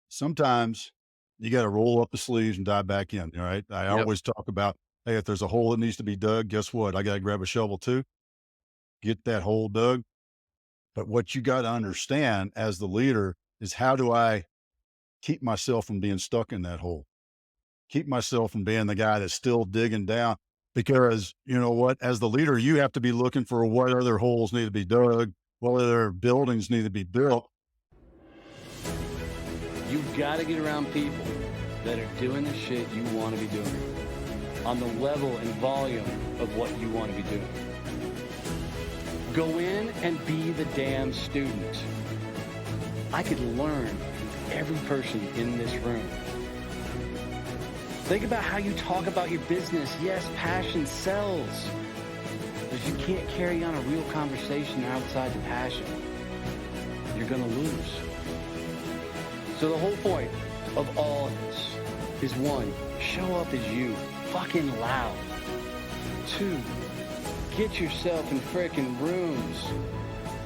sometimes you got to roll up the sleeves and dive back in. All right. I Yep. always talk about, hey, if there's a hole that needs to be dug, guess what? I got to grab a shovel too, get that hole dug. But what you got to understand as the leader is, how do I keep myself from being stuck in that hole? Keep myself from being the guy that's still digging down. Because you know what, as the leader, you have to be looking for what other holes need to be dug, what other buildings need to be built. You've got to get around people that are doing the shit you want to be doing on the level and volume of what you want to be doing. Go in and be the damn student. I could learn from every person in this room. Think about how you talk about your business. Yes, passion sells. But you can't carry on a real conversation outside the passion. You're going to lose. So the whole point of all of this is, one, show up as you, fucking loud. Two, get yourself in frickin' rooms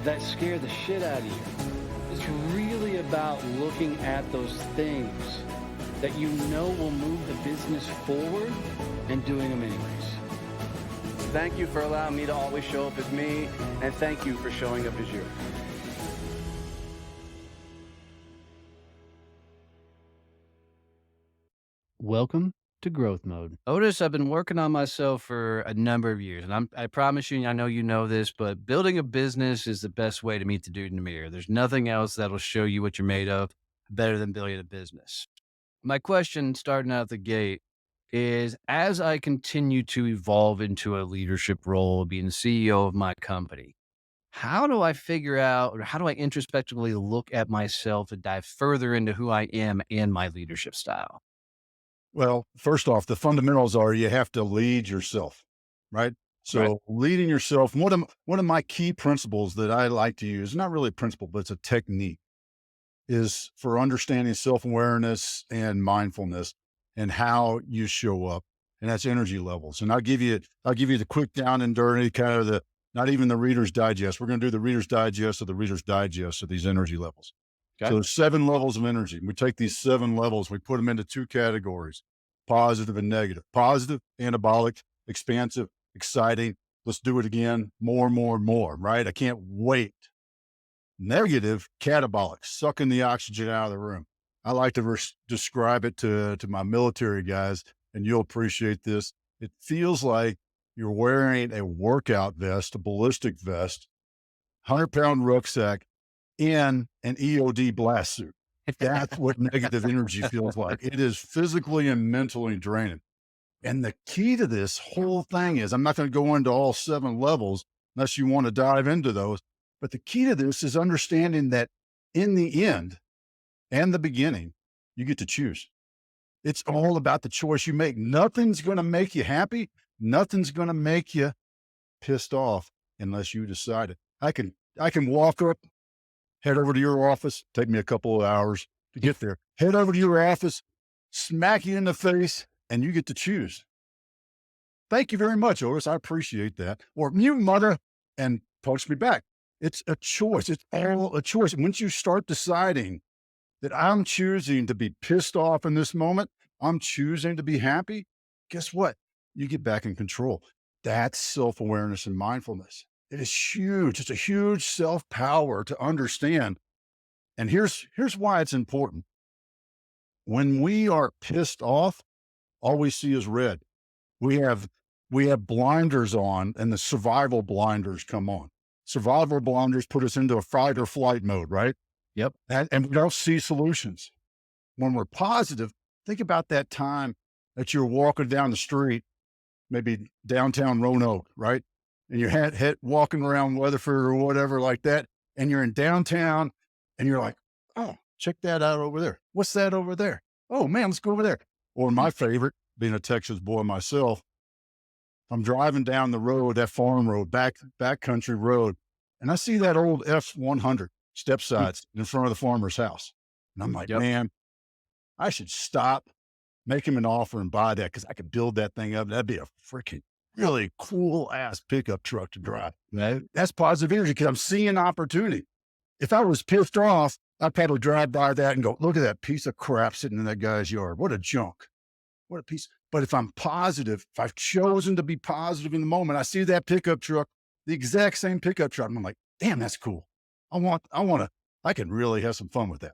that scare the shit out of you. It's really about looking at those things that you know will move the business forward and doing them anyways. Thank you for allowing me to always show up as me, and thank you for showing up as you. Welcome to growth mode. Otis, I've been working on myself for a number of years, and I promise you, I know you know this, but building a business is the best way to meet the dude in the mirror. There's nothing else that'll show you what you're made of better than building a business. My question starting out the gate is, as I continue to evolve into a leadership role, being the CEO of my company, how do I figure out, or how do I introspectively look at myself and dive further into who I am and my leadership style? Well, first off, the fundamentals are, you have to lead yourself, right? Right. So leading yourself, one of my key principles that I like to use, not really a principle, but it's a technique, is for understanding self-awareness and mindfulness and how you show up. And that's energy levels. And I'll give you the quick down and dirty, kind of the, not even the Reader's Digest. We're going to do the Reader's Digest of the Reader's Digest of these energy levels. Okay. So there's 7 levels of energy. We take these 7 levels, we put them into 2 categories: positive and negative. Positive, anabolic, expansive, exciting. Let's do it again, more, more, more, right? I can't wait. Negative, catabolic, sucking the oxygen out of the room. I like to describe it to my military guys, and you'll appreciate this. It feels like you're wearing a workout vest, a ballistic vest, 100-pound rucksack, in an EOD blast suit. That's what negative energy feels like. It is physically and mentally draining. And the key to this whole thing is, I'm not going to go into all 7 levels unless you want to dive into those. But the key to this is understanding that in the end and the beginning, you get to choose. It's all about the choice you make. Nothing's going to make you happy. Nothing's going to make you pissed off unless you decide it. I can walk up, head over to your office, take me a couple of hours to get there. Head over to your office, smack you in the face, and you get to choose. Thank you very much, Otis. I appreciate that. Or mute mother and punch me back. It's a choice. It's all a choice. And once you start deciding that I'm choosing to be pissed off in this moment, I'm choosing to be happy, guess what? You get back in control. That's self-awareness and mindfulness. It is huge. It's a huge self-power to understand. And here's why it's important. When we are pissed off, all we see is red. We have blinders on, and the survival blinders come on. Survival blinders put us into a fight or flight mode, right? Yep. And we don't see solutions. When we're positive, think about that time that you're walking down the street, maybe downtown Roanoke, right? And you're walking around Weatherford or whatever like that, and you're in downtown, and you're like, oh, check that out over there. What's that over there? Oh man, let's go over there. Or my favorite, being a Texas boy myself, I'm driving down the road, that farm road, back country road, and I see that old F-100 step sides in front of the farmer's house. And I'm like, Yep. man, I should stop, make him an offer and buy that, because I could build that thing up. That'd be a freaking really cool ass pickup truck to drive. Right. That's positive energy, because I'm seeing opportunity. If I was pissed off, I've had to drive by that and go, look at that piece of crap sitting in that guy's yard. What a junk. What a piece. But if I'm positive, if I've chosen to be positive in the moment, I see that pickup truck, the exact same pickup truck. And I'm like, damn, that's cool. I can really have some fun with that.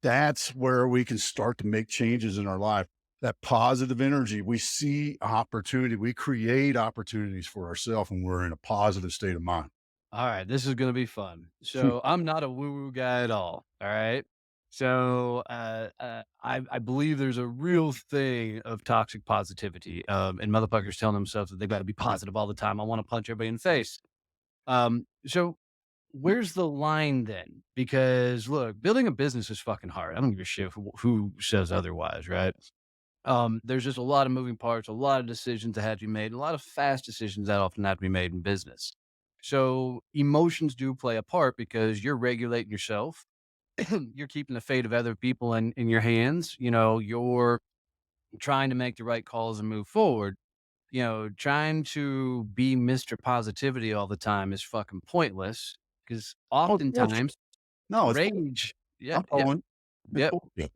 That's where we can start to make changes in our life. That positive energy, we see opportunity, we create opportunities for ourselves when we're in a positive state of mind. All right, this is gonna be fun. So I'm not a woo-woo guy at all. All right. So I believe there's a real thing of toxic positivity, and motherfuckers telling themselves that they got to be positive all the time. I want to punch everybody in the face. So where's the line then? Because look, building a business is fucking hard. I don't give a shit who says otherwise, right? There's just a lot of moving parts, a lot of decisions that have to be made, a lot of fast decisions that often have to be made in business. So emotions do play a part because you're regulating yourself. You're keeping the fate of other people in your hands. You're trying to make the right calls and move forward. Trying to be Mr. Positivity all the time is fucking pointless because Oh, it's bullshit. oftentimes No, it's bullshit. rage. Yeah, I'm yeah, following. It's yeah. bullshit.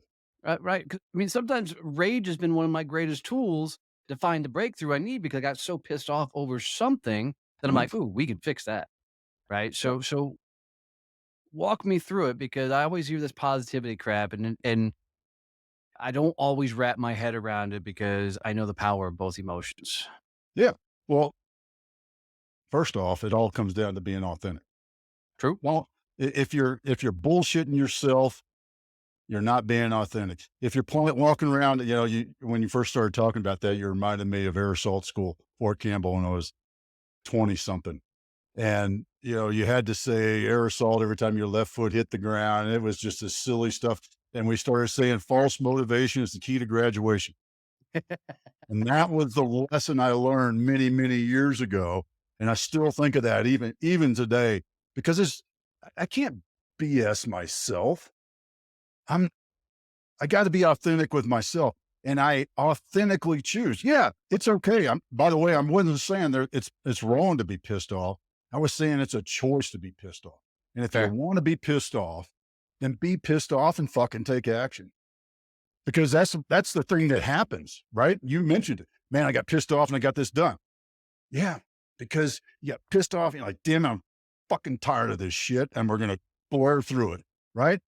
Right. 'Cause, I mean, sometimes rage has been one of my greatest tools to find the breakthrough I need because I got so pissed off over something that I'm Mm. like, "Ooh, we can fix that." Right. So walk me through it because I always hear this positivity crap and I don't always wrap my head around it because I know the power of both emotions. Yeah. Well, first off, it all comes down to being authentic. True. Well, if you're bullshitting yourself, you're not being authentic. If you're walking around, when you first started talking about that, you reminded me of Air Assault School, Fort Campbell, when I was 20 something. And, you had to say air assault every time your left foot hit the ground. It was just this silly stuff. And we started saying false motivation is the key to graduation. And that was the lesson I learned many, many years ago. And I still think of that even today, because I can't BS myself. I got to be authentic with myself. And I authentically choose. Yeah, it's okay. By the way, I wasn't saying it's wrong to be pissed off. I was saying it's a choice to be pissed off. And if you Fair. want to be pissed off, then be pissed off and fucking take action. Because that's the thing that happens, right? You mentioned it. Man, I got pissed off and I got this done. Yeah, because you got pissed off and you're like, damn, I'm fucking tired of this shit. And we're gonna blur through it, right?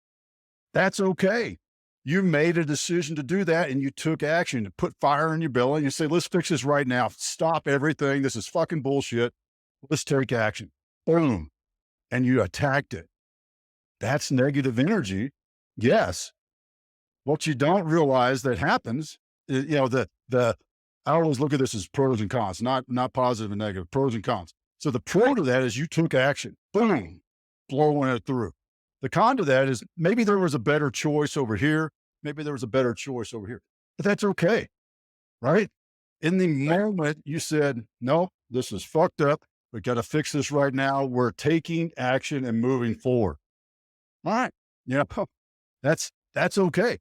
That's okay. You made a decision to do that and you took action to put fire in your belly and you say, let's fix this right now. Stop everything. This is fucking bullshit. Let's take action. Boom. And you attacked it. That's negative energy. Yes. What you don't realize that happens, I always look at this as pros and cons, not positive and negative, pros and cons. So the pro to that is you took action. Boom. Blowing it through. The con to that is maybe there was a better choice over here. Maybe there was a better choice over here, but that's okay. Right. In the moment you said, no, this is fucked up. We got to fix this right now. We're taking action and moving forward. All right. Yeah. That's okay.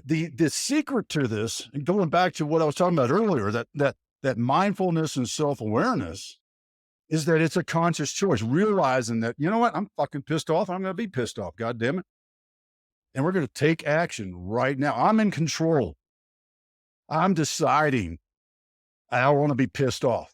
The secret to this, and going back to what I was talking about earlier, that mindfulness and self-awareness is that it's a conscious choice, realizing that, you know what, I'm fucking pissed off. I'm going to be pissed off. God damn it. And we're going to take action right now. I'm in control. I'm deciding I want to be pissed off.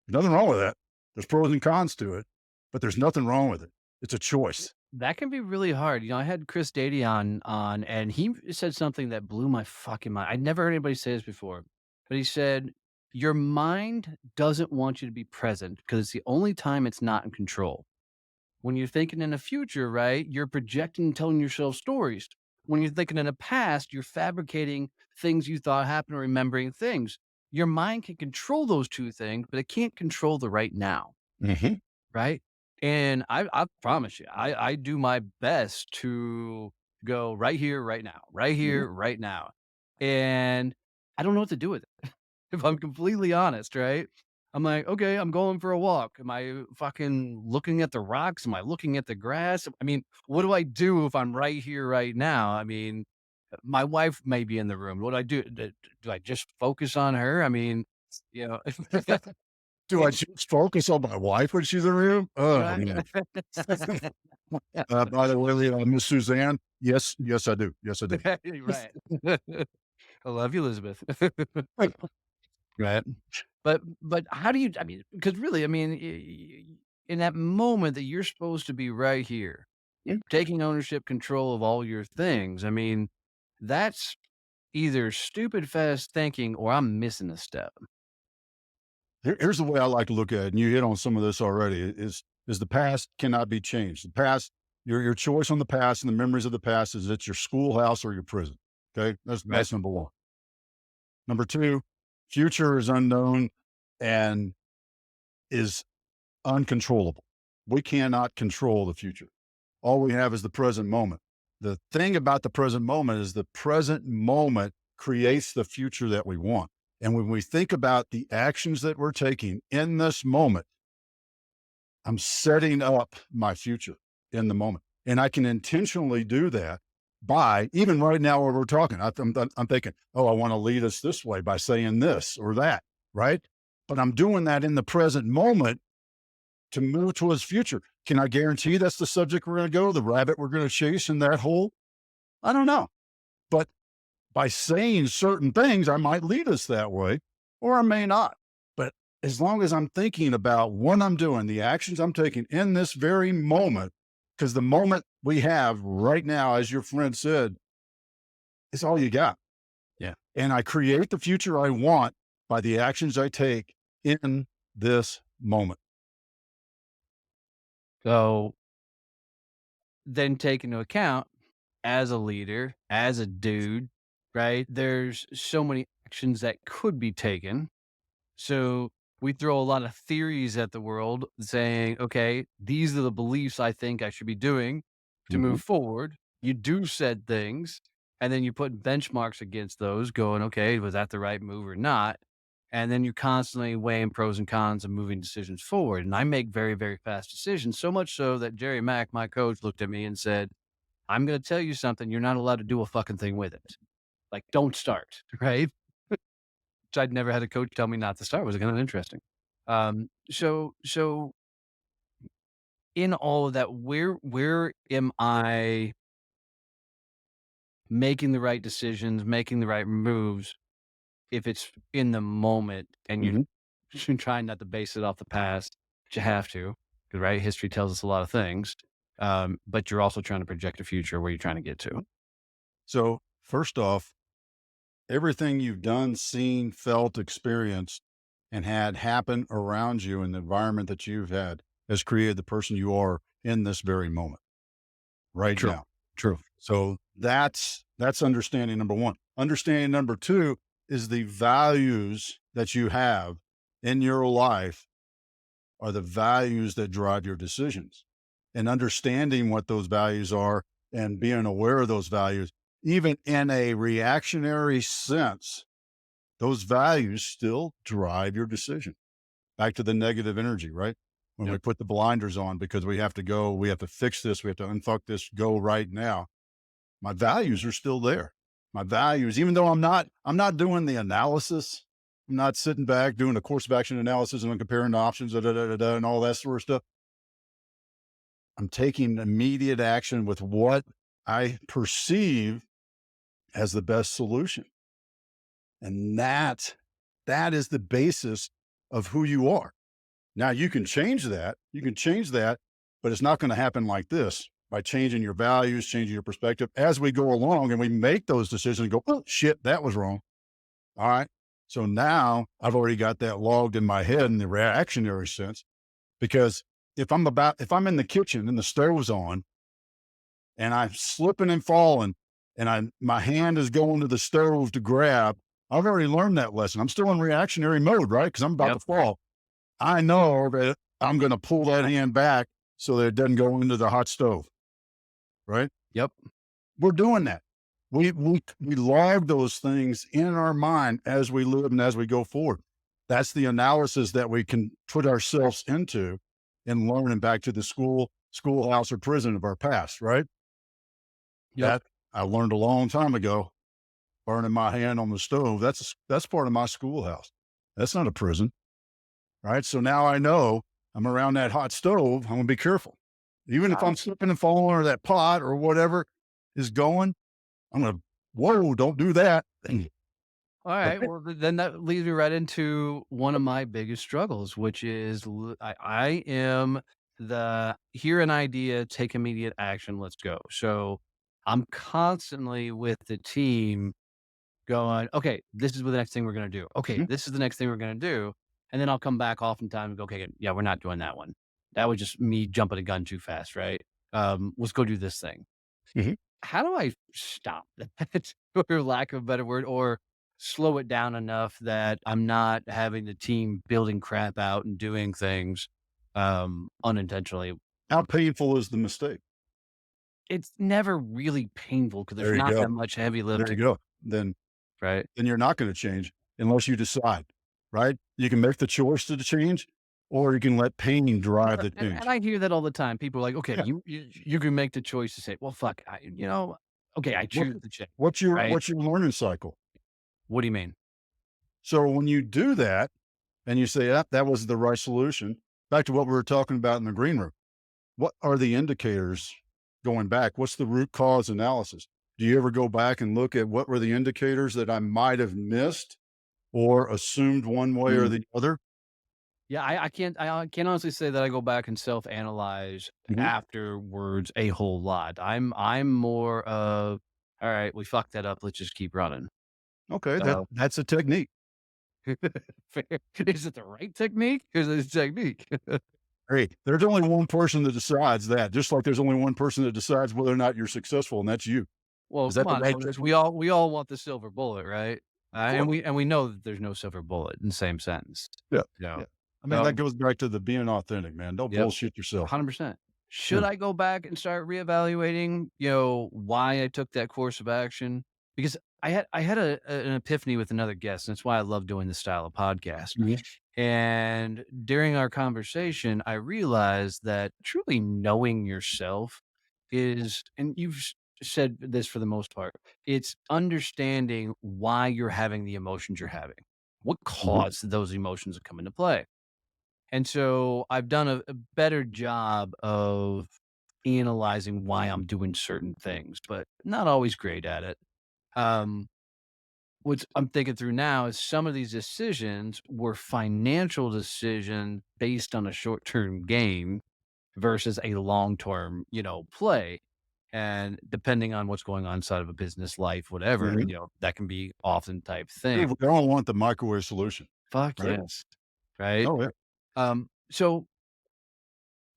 There's nothing wrong with that. There's pros and cons to it, but there's nothing wrong with it. It's a choice. That can be really hard. I had Chris Dady on, and he said something that blew my fucking mind. I'd never heard anybody say this before, but he said, "Your mind doesn't want you to be present because it's the only time it's not in control. When you're thinking in the future, right, you're projecting and telling yourself stories. When you're thinking in the past, you're fabricating things you thought happened or remembering things. Your mind can control those two things, but it can't control the right now." Mm-hmm. Right? And I promise you, I do my best to go right here, right now, right Yeah. here, right now. And I don't know what to do with it. If I'm completely honest, right? I'm like, okay, I'm going for a walk. Am I fucking looking at the rocks? Am I looking at the grass? I mean, what do I do if I'm right here, right now? I mean, my wife may be in the room. What do I do? Do I just focus on her? I mean, you know, Do I just focus on my wife when she's around? Oh, right? man. By the way, Miss Suzanne, Yes, yes, I do. Yes, I do. Right. I love you, Elizabeth. Right. But how do you I mean, because really, I mean, in that moment that you're supposed to be right here, Yeah. taking ownership, control of all your things, I mean, that's either stupid fast thinking or I'm missing a step. Here's the way I like to look at it, and you hit on some of this already, is the past cannot be changed. The past, your choice on the past and the memories of the past is it's your schoolhouse or your prison. Okay. Right. That's number one. Number two, future is unknown and is uncontrollable. We cannot control the future. All we have is the present moment. The thing about the present moment is the present moment creates the future that we want. And when we think about the actions that we're taking in this moment, I'm setting up my future in the moment. And I can intentionally do that by, even right now where we're talking, I'm thinking, oh, I want to lead us this way by saying this or that, right? But I'm doing that in the present moment to move towards future. Can I guarantee that's the subject we're going to go, the rabbit we're going to chase in that hole? I don't know. But by saying certain things, I might lead us that way, or I may not. But as long as I'm thinking about what I'm doing, the actions I'm taking in this very moment, because the moment we have right now, as your friend said, is all you got. Yeah. And I create the future I want by the actions I take in this moment. So then take into account as a leader, as a dude, right? There's so many actions that could be taken. So we throw a lot of theories at the world saying, okay, these are the beliefs I think I should be doing to Mhm. move forward. You do said things, and then you put benchmarks against those, going, okay, was that the right move or not? And then you're constantly weighing pros and cons of moving decisions forward. And I make very, very fast decisions, so much so that Jerry Mack, my coach, looked at me and said, I'm going to tell you something. You're not allowed to do a fucking thing with it. Like, don't start, right? Which I'd never had a coach tell me not to start, was kind of interesting. So in all of that, where am I making the right decisions, making the right moves if it's in the moment and Mhm. you're trying not to base it off the past, but you have to, 'cause, right? History tells us a lot of things. But you're also trying to project a future where you're trying to get to. So, first off, everything you've done, seen, felt, experienced, and had happen around you in the environment that you've had has created the person you are in this very moment, right True. now. True. So that's understanding number one. Understanding number two is the values that you have in your life are the values that drive your decisions. And understanding what those values are and being aware of those values, even in a reactionary sense, those values still drive your decision. Back to the negative energy, right? When we Yep. put the blinders on because we have to go, we have to fix this, we have to unfuck this, go right now. My values are still there. My values, even though I'm not doing the analysis. I'm not sitting back doing a course of action analysis and I'm comparing the options, and all that sort of stuff. I'm taking immediate action with what I perceive as the best solution. And that is the basis of who you are. Now you can change that. You can change that, but it's not going to happen like this by changing your values, changing your perspective as we go along and we make those decisions and go, oh shit, that was wrong. All right. So now I've already got that logged in my head in the reactionary sense, because if I'm in the kitchen and the stove's on and I'm slipping and falling and my hand is going to the stove to grab, I've already learned that lesson. I'm still in reactionary mode, right? Because I'm about Yep. to fall. I know that I'm going to pull that hand back so that it doesn't go into the hot stove, right? Yep. We're doing that. We log those things in our mind as we live and as we go forward. That's the analysis that we can put ourselves into and learning back to the schoolhouse or prison of our past, right? Yep. That I learned a long time ago, burning my hand on the stove. That's part of my schoolhouse. That's not a prison, right? So now I know I'm around that hot stove. I'm gonna be careful. Even if I'm slipping and falling or that pot or whatever, is going, I'm going to, whoa, don't do that. All right. Well, then that leads me right into one of my biggest struggles, which is I am the hear an idea, take immediate action, let's go. So I'm constantly with the team going, okay, this is the next thing we're going to do. Okay, Mhm, this is the next thing we're going to do. And then I'll come back oftentimes and go, okay, yeah, we're not doing that one. That was just me jumping a gun too fast, right? Let's go do this thing. mhm. How do I stop that, for lack of a better word, or slow it down enough that I'm not having the team building crap out and doing things, unintentionally? How painful is the mistake? It's never really painful because there's There you not go. that much heavy There you lifting, go. Then, right? then you're not going to change unless you decide, right? You can make the choice to change, or you can let pain drive the And change. I hear that all the time. People are like, "Okay, Yeah. you can make the choice to say, well, fuck, okay, I What, choose the change,' right?" what's your learning cycle? What do you mean? So when you do that and you say, ah, that was the right solution, back to what we were talking about in the green room, what are the indicators going back? What's the root cause analysis? Do you ever go back and look at what were the indicators that I might have missed or assumed one way or Mm. the other? Yeah, I can't honestly say that I go back and self-analyze Mhm. afterwards a whole lot. I'm more of, "All right, we fucked that up, let's just keep running." Okay, Uh, that's a technique. fair. Is it the right technique? Is it a technique? Hey, there's only one person that decides that, just like there's only one person that decides whether or not you're successful, and that's you. Well, Is come that the on, right we technique? all want the silver bullet, right? Of course. And we know that there's no silver bullet in the same sentence, Yeah. you know? Yeah. I mean, that So goes back to the being authentic, man. Don't yep. bullshit yourself. 100%. Should Yeah. I go back and start reevaluating, why I took that course of action? Because I had an epiphany with another guest, and that's why I love doing this style of podcast. Mhm. And during our conversation, I realized that truly knowing yourself is, and said this for the most part, it's understanding why you're having the emotions you're having. What Mhm. caused those emotions to come into play? And so I've done a better job of analyzing why I'm doing certain things, but not always great at it. Um, what I'm thinking through now is some of these decisions were financial decisions based on a short term gain versus a long term, play. And depending on what's going on inside of a business life, whatever, Mhm. that can be often type thing. We all want the microwave solution, Fuck right? yes. Right. Oh, yeah. So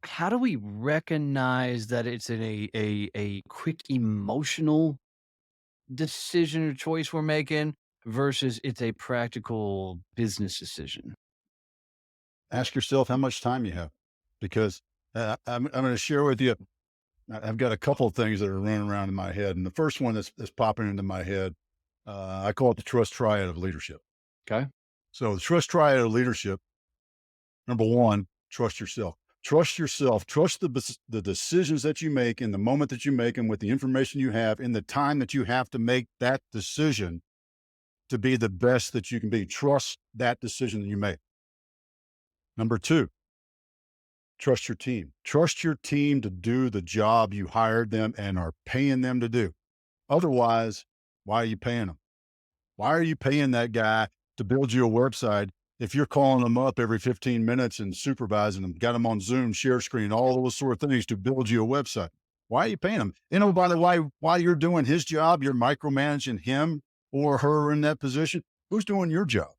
how do we recognize that it's a quick emotional decision or choice we're making versus it's a practical business decision? Ask yourself how much time you have, because I'm going to share with you. I've got a couple of things that are running around in my head, and the first one that's popping into my head, I call it the trust triad of leadership. Okay. So the trust triad of leadership. Number one, trust yourself. Trust yourself. Trust the decisions that you make in the moment that you make them with the information you have in the time that you have to make that decision to be the best that you can be. Trust that decision that you make. Number two, trust your team. Trust your team to do the job you hired them and are paying them to do. Otherwise, why are you paying them? Why are you paying that guy to build you a website if you're calling them up every 15 minutes and supervising them, got them on Zoom, share screen, all those sort of things to build you a website? Why are you paying them? By the way, while you're doing his job, you're micromanaging him or her in that position. Who's doing your job?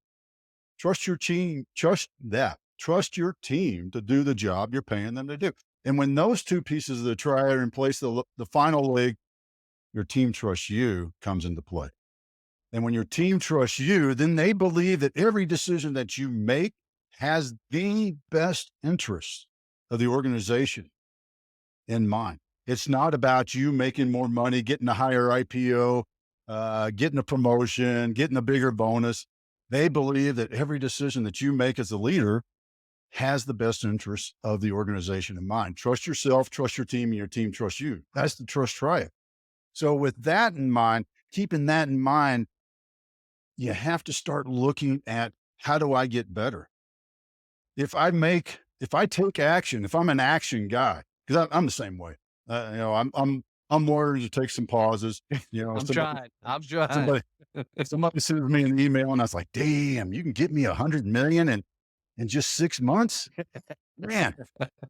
Trust your team. Trust that. Trust your team to do the job you're paying them to do. And when those two pieces of the triad are in place, the final leg, your team trusts you, comes into play. And when your team trusts you, then they believe that every decision that you make has the best interests of the organization in mind. It's not about you making more money, getting a higher IPO, getting a promotion, getting a bigger bonus. They believe that every decision that you make as a leader has the best interests of the organization in mind. Trust yourself, trust your team, and your team trusts you. That's the trust triad. So, with that in mind, keeping that in mind, you have to start looking at, how do I get better? If I take action, if I'm an action guy, because I'm the same way. I'm I'm learning to take some pauses. I'm trying. I'm trying. Somebody, somebody sent me an email and I was like, damn, you can get me 100 million in just 6 months, man.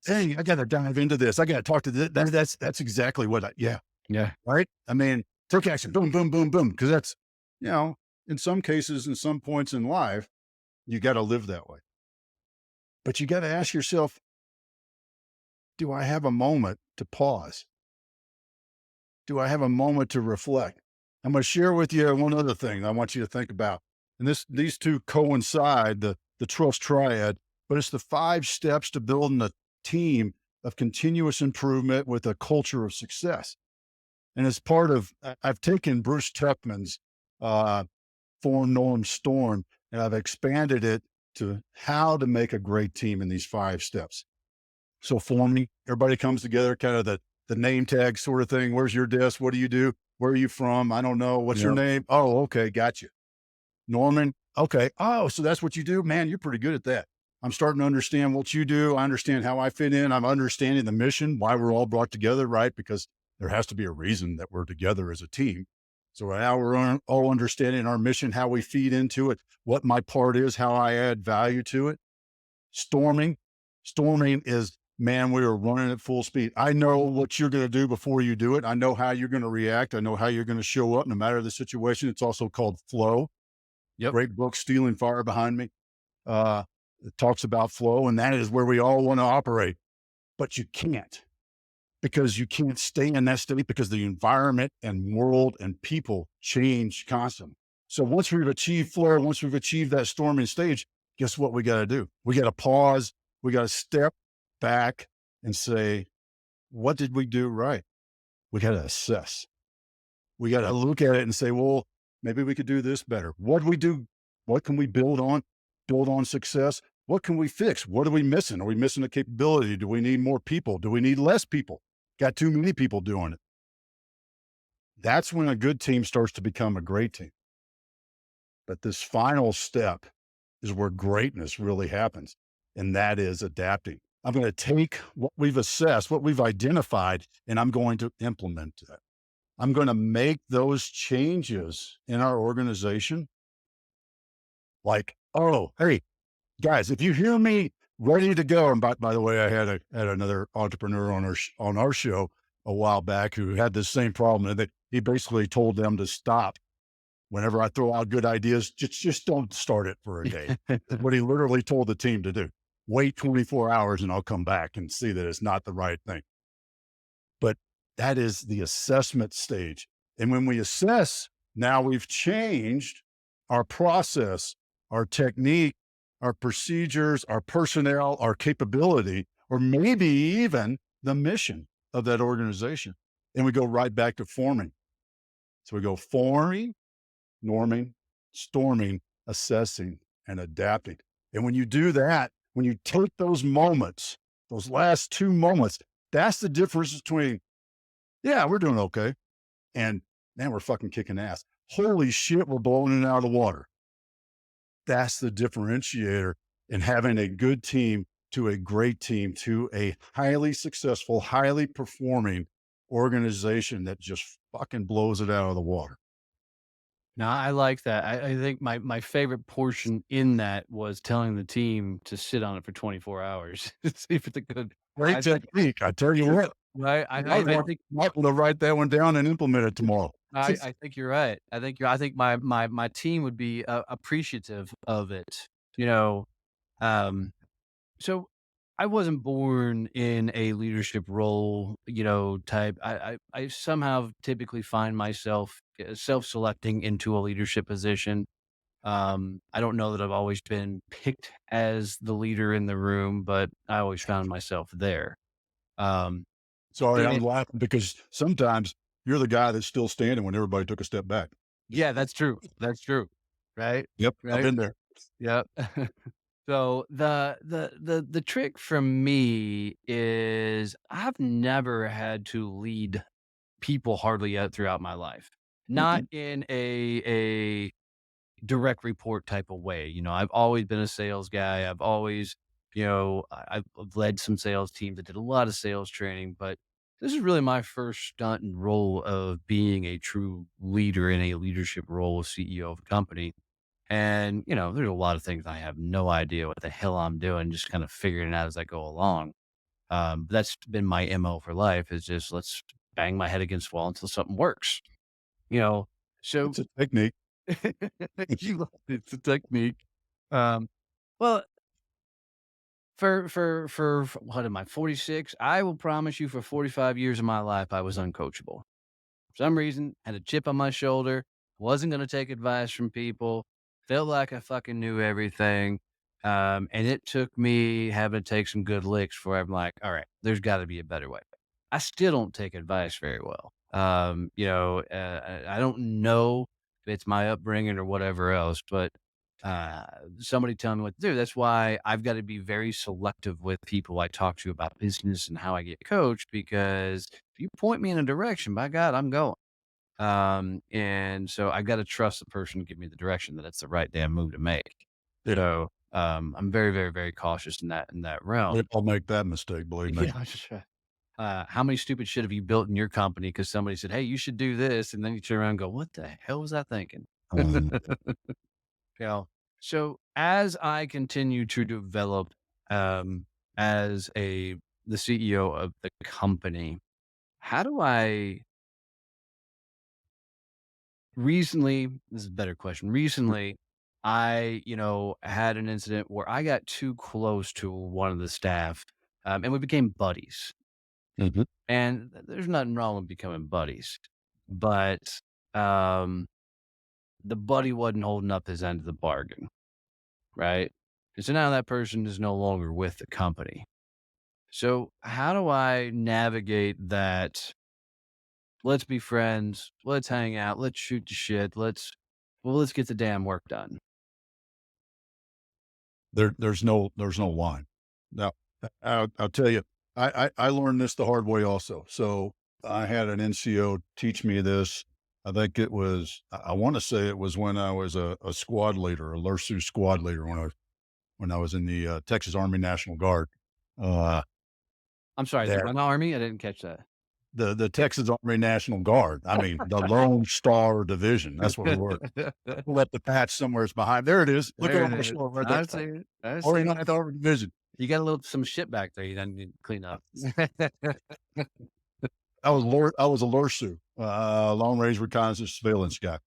Dang, I got to dive into this. I got to talk to this. That's exactly what yeah. Yeah. Right. I mean, take action, boom, boom, boom, boom. Cause that's, you know, in some cases, in some points in life, you got to live that way. But you got to ask yourself, do I have a moment to pause? Do I have a moment to reflect? I'm going to share with you one other thing I want you to think about. And these two coincide, the trust triad, but it's the 5 steps to building a team of continuous improvement with a culture of success. And as part of, I've taken Bruce Tuckman's 4 norm storm and I've expanded it to how to make a great team in these 5 steps. So forming, everybody comes together, kind of the name tag sort of thing. Where's your desk? What do you do? Where are you from? I don't know. What's your name? Oh, okay. Got you. Norman. Okay. Oh, so that's what you do? Man, you're pretty good at that. I'm starting to understand what you do. I understand how I fit in. I'm understanding the mission, why we're all brought together, right? Because there has to be a reason that we're together as a team. So now we're all understanding our mission, how we feed into it, what my part is, how I add value to it. Storming. Storming is, man, we are running at full speed. I know what you're going to do before you do it. I know how you're going to react. I know how you're going to show up no matter the situation. It's also called flow. Yep. Great book, Stealing Fire Behind Me. It talks about flow, and that is where we all want to operate, but you can't, because you can't stay in that state because the environment and world and people change constantly. So once we've achieved flow, once we've achieved that storming stage, guess what we got to do? We got to pause. We got to step back and say, what did we do right? We got to assess. We got to look at it and say, well, maybe we could do this better. What do we do? What can we build on? Build on success. What can we fix? What are we missing? Are we missing a capability? Do we need more people? Do we need less people? Got too many people doing it. That's when a good team starts to become a great team. But this final step is where greatness really happens. And that is adapting. I'm going to take what we've assessed, what we've identified, and I'm going to implement that. I'm going to make those changes in our organization. Like, oh, hey, guys, if you hear me ready to go, and by the way, I had another entrepreneur on our show a while back who had this same problem, and that he basically told them to stop whenever I throw out good ideas. Just don't start it for a day. What he literally told the team to do: wait 24 hours, and I'll come back and see that it's not the right thing. But that is the assessment stage, and when we assess, now we've changed our process, our technique, our procedures, our personnel, our capability, or maybe even the mission of that organization. And we go right back to forming. So we go forming, norming, storming, assessing, and adapting. And when you do that, when you take those moments, those last 2 moments, that's the difference between, yeah, we're doing okay, and man, we're fucking kicking ass. Holy shit, we're blowing it out of the water. That's the differentiator in having a good team to a great team to a highly successful, highly performing organization that just fucking blows it out of the water. No, I like that. I think my favorite portion in that was telling the team to sit on it for 24 hours to see if it's a good. Great I think, technique. I tell you what, right. I think might want to write that one down and implement it tomorrow. I think you're right. I think my team would be appreciative of it. You know, um, so I wasn't born in a leadership role, type. I somehow typically find myself self-selecting into a leadership position. I don't know that I've always been picked as the leader in the room, but I always found myself there. Um, Sorry, I'm and laughing because sometimes you're the guy that's still standing when everybody took a step back. yeah, that's true. That's true. Right. Yep, I've Right. been there. Yep. So the trick from me is I've never had to lead people hardly yet throughout my life. Not Mhm. in a direct report type of way. I've always been a sales guy. I've always, I've led some sales teams. I did a lot of sales training, but This is really my first stunt and role of being a true leader in a leadership role as CEO of a company. And, there's a lot of things I have no idea what the hell I'm doing, just kind of figuring it out as I go along. That's been my MO for life is just let's bang my head against the wall until something works. You know, so It's a technique. it's a technique. Um, well, for what am I, 46? I will promise you for 45 years of my life, I was uncoachable. For some reason, had a chip on my shoulder, wasn't going to take advice from people, felt like I fucking knew everything. And it took me having to take some good licks before I'm like, all right, there's got to be a better way. I still don't take advice very well. I don't know if it's my upbringing or whatever else, but uh, somebody telling me what to do. That's why I've got to be very selective with people I talk to about business and how I get coached because if you point me in a direction, by God, I'm going. And so I got to trust the person to give me the direction that it's the right damn move to make. Yeah. So, I'm very, very, very cautious in that realm. We all make that mistake, believe me. Yeah, sure. How many stupid shit have you built in your company because somebody said, "Hey, you should do this," and then you turn around and go, "What the hell was I thinking?" Um, You know. So as I continue to develop um, as the CEO of the company, how do I recently, this is a better question. Recently, I, had an incident where I got too close to one of the staff, and we became buddies. mhm. And there's nothing wrong with becoming buddies, but um, the buddy wasn't holding up his end of the bargain, right? And so now that person is no longer with the company. So how do I navigate that? Let's be friends. Let's hang out. Let's shoot the shit. Let's get the damn work done. There's no line. Now, I'll tell you, I learned this the hard way also. So I had an NCO teach me this. I think it was, I want to say it was when I was a squad leader, a LURSU squad leader when I was in the Texas Army National Guard. Uh, I'm sorry, the that Run Army. I didn't catch that. the Texas Army National Guard. I mean, the Lone Star Division. That's what we were. We'll let the patch somewhere's behind. There it is. Look There over it my is. shoulder right I there. see it. I see Army it. Ninth Army Division. You got a little some shit back there. You need to clean up. I was a LURSU, long range reconnaissance surveillance guy,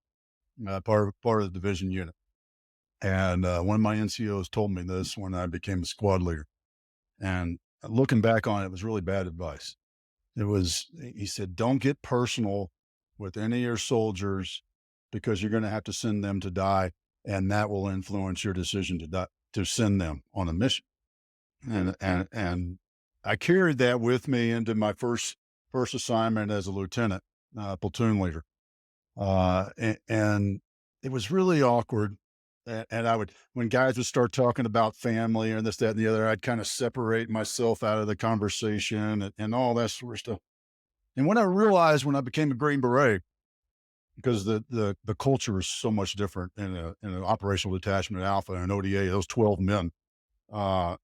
part of the division unit. And one of my NCOs told me this when I became a squad leader. And looking back on it, it was really bad advice. He said, don't get personal with any of your soldiers because you're going to have to send them to die, and that will influence your decision to send them on a mission. And I carried that with me into my first assignment as a lieutenant, platoon leader. And it was really awkward. And I would, when guys would start talking about family and this, that, and the other, I'd kind of separate myself out of the conversation and all that sort of stuff. And when I realized when I became a Green Beret, because the culture is so much different in an operational detachment Alpha and an ODA, those 12 men, uh,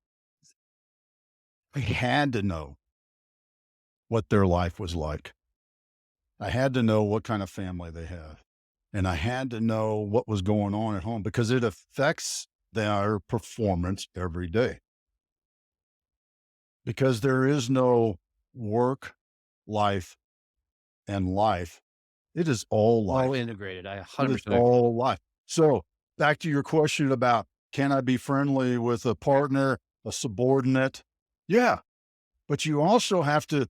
I had to know what their life was like. I had to know what kind of family they have. And I had to know what was going on at home because it affects their performance every day. Because there is no work, life, and life. It is all life. All integrated. I It is 100% agree. all life. So back to your question about can I be friendly with a partner, a subordinate? Yeah. But you have to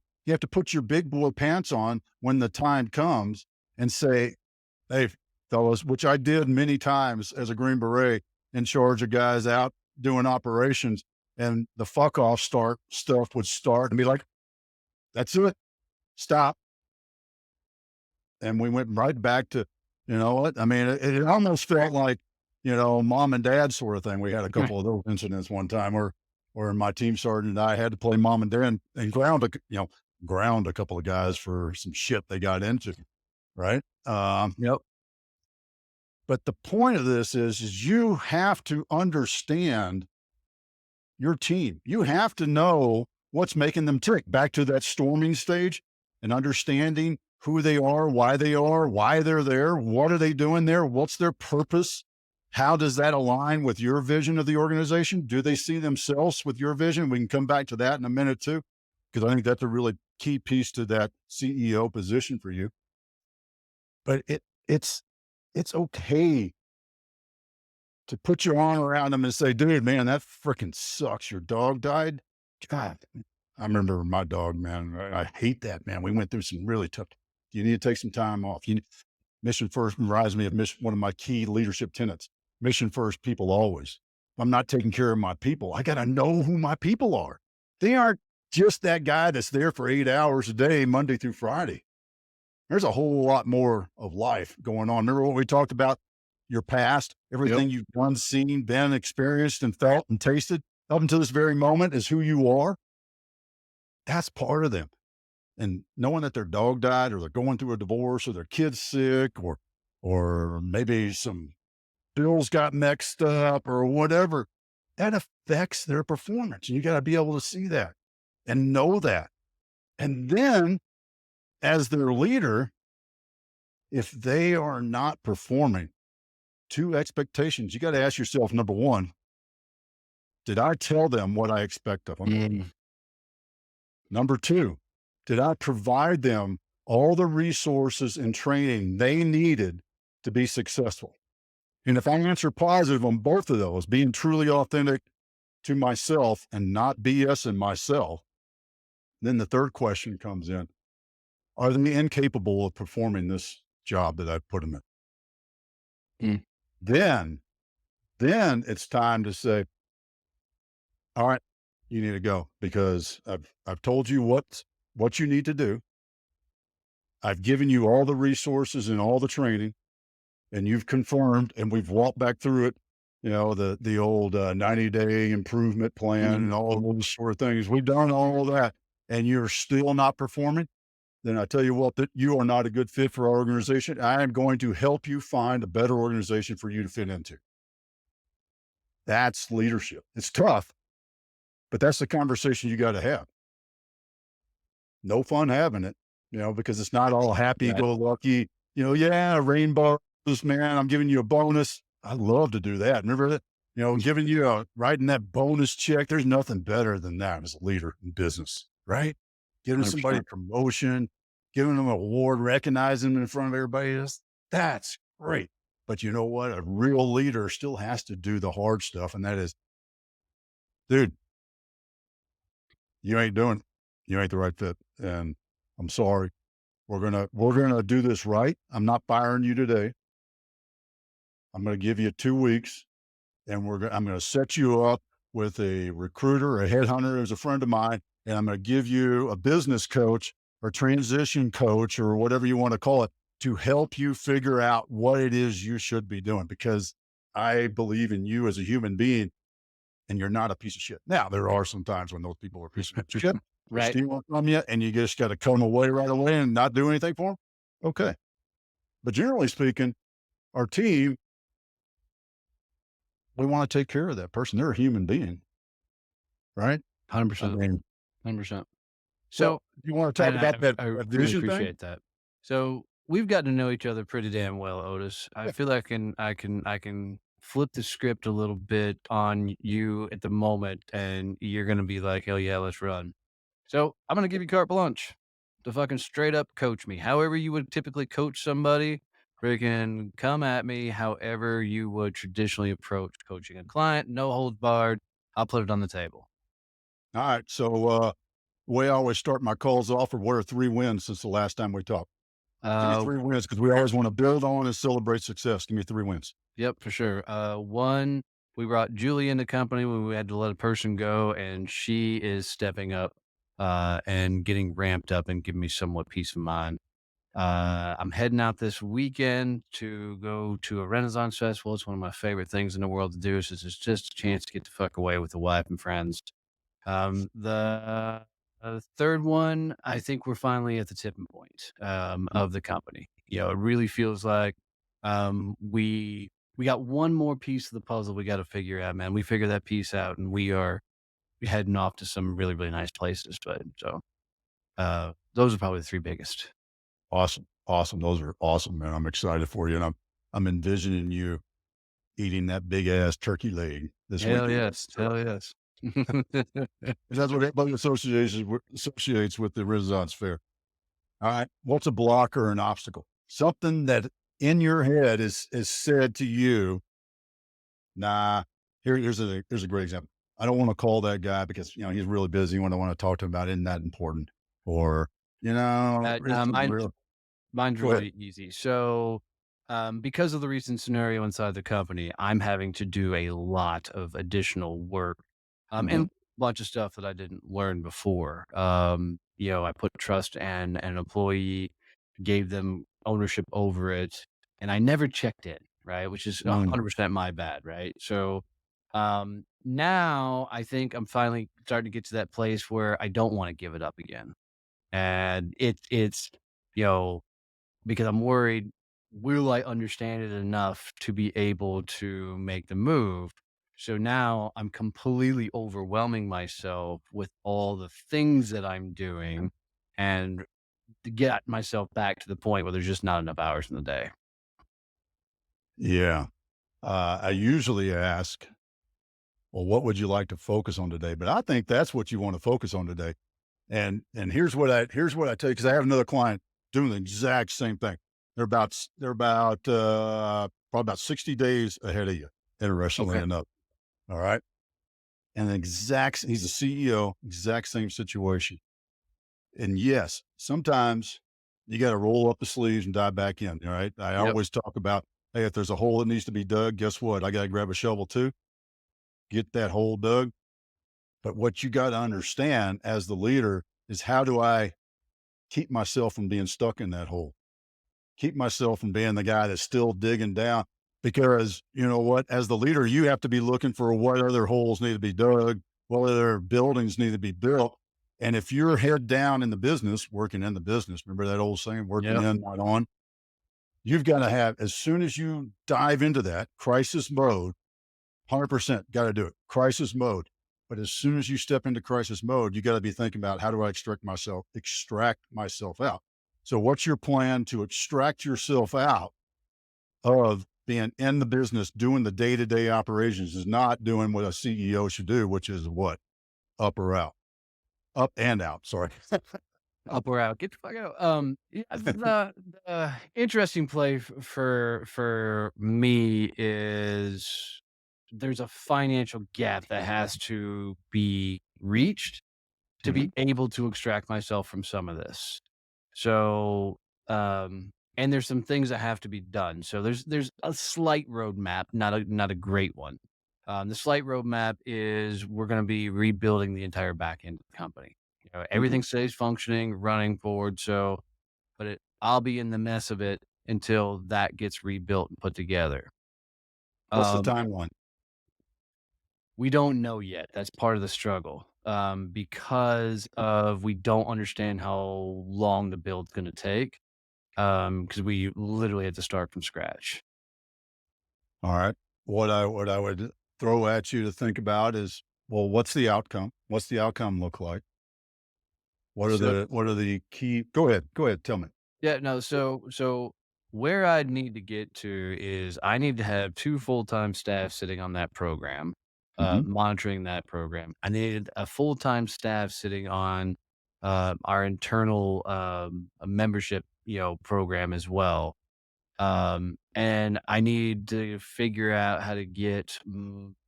put your big boy pants on when the time comes and say, hey, fellas, which I did many times as a Green Beret in charge of guys out doing operations, and the fuck off stuff would start and be like, that's it, stop. And we went right back to, you know what? I mean, it almost felt like, mom and dad sort of thing. We had a couple of those incidents one time where my team sergeant and I had to play mom and dad and ground a couple of guys for some shit they got into. Right. Yep. But the point of this is you have to understand your team. You have to know what's making them tick. Back to that storming stage and understanding who they are, why they're there, what are they doing there, what's their purpose, how does that align with your vision of the organization? Do they see themselves with your vision? We can come back to that in a minute too, because I think that's a really key piece to that CEO position for you. But it's okay to put your arm around them and say, dude, man, that freaking sucks. Your dog died. God, I remember my dog, man. I hate that, man. We went through some really tough. You need to take some time off. Mission first reminds me of one of my key leadership tenets. Mission first, people always. If I'm not taking care of my people, I got to know who my people are. They aren't just that guy that's there for 8 hours a day, Monday through Friday. There's a whole lot more of life going on. Remember what we talked about? Your past, everything you've done, seen, been, experienced, and felt and tasted up until this very moment is who you are. That's part of them. And knowing that their dog died, or they're going through a divorce, or their kid's sick, or maybe some bills got mixed up or whatever, that affects their performance. And you got to be able to see that and know that. And then as their leader, if they are not performing to expectations, you got to ask yourself, number one, did I tell them what I expect of them? Number two, did I provide them all the resources and training they needed to be successful? And if I answer positive on both of those, being truly authentic to myself and not BS in myself, then the third question comes in. Are they incapable of performing this job that I've put them in? Then it's time to say, all right, you need to go, because I've told you what you need to do. I've given you all the resources and all the training, and you've confirmed, and we've walked back through it, the old 90-day improvement plan and all of those sort of things. We've done all of that, and you're still not performing. Then I tell you what, that you are not a good fit for our organization. I am going to help you find a better organization for you to fit into. That's leadership. It's tough, but that's the conversation you got to have. No fun having it, because it's not all happy-go-lucky, rainbows, man, I'm giving you a bonus. I love to do that. Remember that? Giving you writing that bonus check. There's nothing better than that as a leader in business, right? Giving somebody a promotion, giving them an award, recognizing them in front of everybody. That's great. But you know what? A real leader still has to do the hard stuff. And that is, dude, you ain't the right fit. And I'm sorry. We're going to do this right. I'm not firing you today. I'm going to give you 2 weeks, and I'm going to set you up with a recruiter, a headhunter who's a friend of mine, and I'm going to give you a business coach or transition coach or whatever you want to call it to help you figure out what it is you should be doing, because I believe in you as a human being, and you're not a piece of shit. Now, there are some times when those people are pieces of shit, Right. stealing from you, and you just got to come away right away and not do anything for them. Okay. But generally speaking, our team, we want to take care of that person. They're a human being, right? 100%. 100%. So you want to talk about that I really vision thing? appreciate that. So we've gotten to know each other pretty damn well, Otis. I Yeah. feel like I can flip the script a little bit on you at the moment, and you're gonna be like, hell yeah, let's run. So I'm gonna give you carte blanche to fucking straight up coach me. However you would typically coach somebody, freaking come at me however you would traditionally approach coaching a client, no holds barred. I'll put it on the table. All right. So, the way I always start my calls off are, what are 3 wins since the last time we talked? Give me 3 wins, because we always want to build on and celebrate success. Give me 3 wins. Yep, for sure. One, we brought Julie in the company when we had to let a person go, and she is stepping up and getting ramped up and giving me somewhat peace of mind. I'm heading out this weekend to go to a Renaissance festival. It's one of my favorite things in the world to do. So it's just a chance to get the fuck away with the wife and friends. The third one, I think we're finally at the tipping point of the company. It really feels like we got one more piece of the puzzle we got to figure out, man. We figure that piece out, and we are heading off to some really, really nice places. But so, those are probably the 3 biggest. Awesome. Awesome. Those are awesome, man. I'm excited for you. And I'm envisioning you eating that big ass turkey leg this Hell weekend. yes. Hell yes. 'Cause that's what everybody associates with the Renaissance Fair. All right. What's a block or an obstacle? Something that in your head is said to you, nah, here's a great example. I don't want to call that guy because he's really busy when I want to talk to him about isn't that important. Or, Nah, it's real. mine's Go ahead. really easy. So, because of the recent scenario inside the company, I'm having to do a lot of additional work, and Mhm. a bunch of stuff that I didn't learn before. I put trust in an employee, gave them ownership over it, and I never checked in, right? Which is Mm. 100% my bad, right? So, now I think I'm finally starting to get to that place where I don't want to give it up again. And it's, you know, because I'm worried, will I understand it enough to be able to make the move? So now I'm completely overwhelming myself with all the things that I'm doing and to get myself back to the point where there's just not enough hours in the day. Yeah. I usually ask, well, what would you like to focus on today? But I think that's what you want to focus on today. And here's what I tell you, because I have another client doing the exact same thing. They're about probably about 60 days ahead of you, interestingly Okay. enough. All right. And he's a CEO, exact same situation. And yes, sometimes you got to roll up the sleeves and dive back in. All right. I Yep. always talk about, hey, if there's a hole that needs to be dug, guess what? I got to grab a shovel too, get that hole dug. But what you got to understand as the leader is, how do I keep myself from being stuck in that hole? Keep myself from being the guy that's still digging down. Because you know what? As the leader, you have to be looking for what other holes need to be dug, what other buildings need to be built. And if you're head down in the business, working in the business, remember that old saying, working Yep. in, not on? You've got to have, as soon as you dive into that crisis mode, 100% got to do it. Crisis mode. But as soon as you step into crisis mode, you got to be thinking about, how do I extract myself out? So what's your plan to extract yourself out of being in the business, doing the day-to-day operations, is not doing what a CEO should do, which is what? Up or out, up and out. Sorry. Up or out. Get the fuck out. Yeah, the interesting play for me is there's a financial gap that has to be reached to be Mhm. able to extract myself from some of this. So, and there's some things that have to be done. So there's a slight roadmap, not a great one. The slight roadmap is we're going to be rebuilding the entire back end of the company. Mhm. Everything stays functioning, running forward. So, I'll be in the mess of it until that gets rebuilt and put together. What's the Um, timeline? we don't know yet. That's part of the struggle. Because of we don't understand how long the build's going to take. Because we literally had to start from scratch. All right. What I would throw at you to think about is, well, what's the outcome? What's the outcome look like? So What are the key? Go ahead. Go ahead. Tell me. yeah, no, so where I'd need to get to is I need to have 2 full-time staff sitting on that program, Mhm. monitoring that program. I needed a full-time staff sitting on, our internal, membership, program as well. And I need to figure out how to get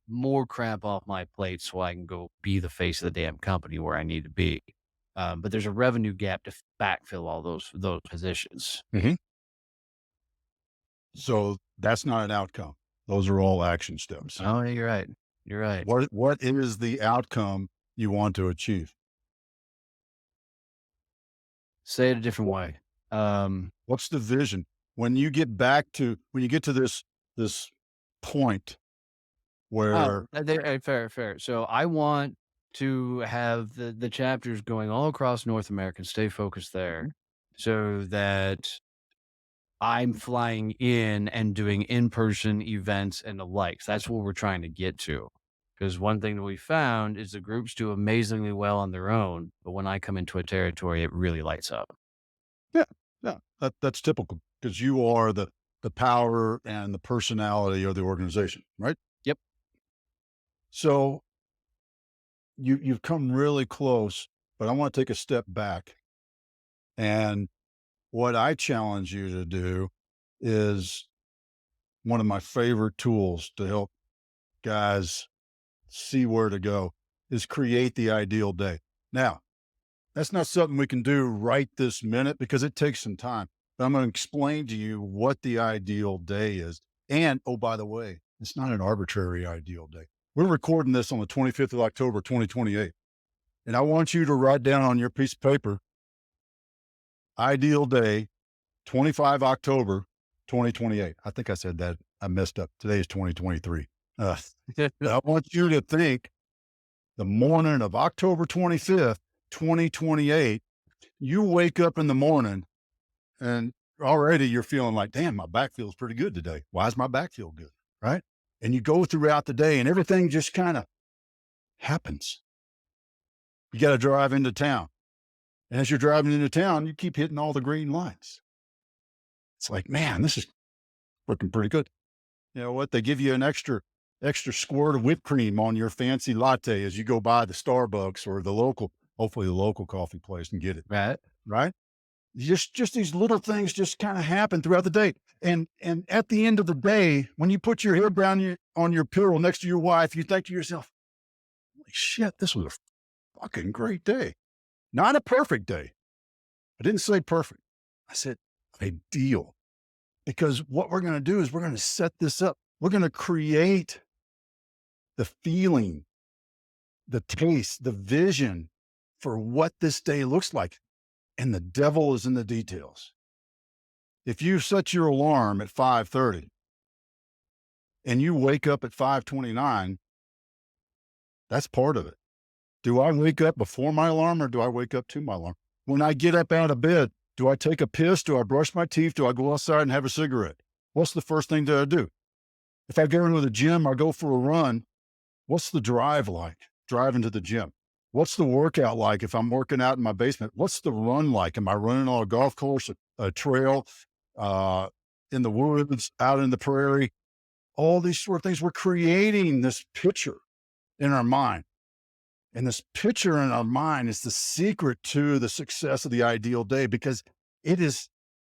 more crap off my plate so I can go be the face of the damn company where I need to be. But there's a revenue gap to backfill all those positions. Mhm. So that's not an outcome. Those are all action steps. Oh, yeah, you're right. You're right. What is the outcome you want to achieve? Say it a different Wh- way. What's the vision? When you get to this point Oh, where fair, fair. So I want to have the chapters going all across North America and stay focused there, so that I'm flying in and doing in-person events and the likes. That's what we're trying to get to. Because one thing that we found is the groups do amazingly well on their own, but when I come into a territory, it really lights up. Yeah. Yeah. That's typical because you are the power and the personality of the organization, right? Yep. So you've come really close, but I want to take a step back. And what I challenge you to do is one of my favorite tools to help guys see where to go is create the ideal day. Now, that's not something we can do right this minute because it takes some time. But I'm going to explain to you what the ideal day is. And oh, by the way, it's not an arbitrary ideal day. We're recording this on the 25th of October, 2028. And I want you to write down on your piece of paper, ideal day, 25 October, 2028. I think I said that. I messed up. Today is 2023. I want you to think the morning of October 25th, 2028, you wake up in the morning and already you're feeling like, damn, my back feels pretty good today. Why does my back feel good? Right. And you go throughout the day and everything just kind of happens. You got to drive into town. And as you're driving into town, you keep hitting all the green lights. It's like, man, this is looking pretty good. You know what? They give you an extra squirt of whipped cream on your fancy latte as you go by the Starbucks or hopefully the local coffee place and get it. Right. Right. Just these little things just kind of happen throughout the day. And at the end of the day, when you put your head down on your pillow next to your wife, you think to yourself, holy shit, this was a fucking great day. Not a perfect day. I didn't say perfect. I said ideal. Because what we're going to do is we're going to set this up. We're going to create the feeling, the taste, the vision for what this day looks like. And the devil is in the details. If you set your alarm at 5:30 and you wake up at 5:29, that's part of it. Do I wake up before my alarm or do I wake up to my alarm? When I get up out of bed, do I take a piss? Do I brush my teeth? Do I go outside and have a cigarette? What's the first thing that I do? If I go into the gym, I go for a run. What's the drive like? Driving to the gym. What's the workout like if I'm working out in my basement? What's the run like? Am I running on a golf course, a trail, in the woods, out in the prairie? All these sort of things. We're creating this picture in our mind. And this picture in our mind is the secret to the success of the ideal day because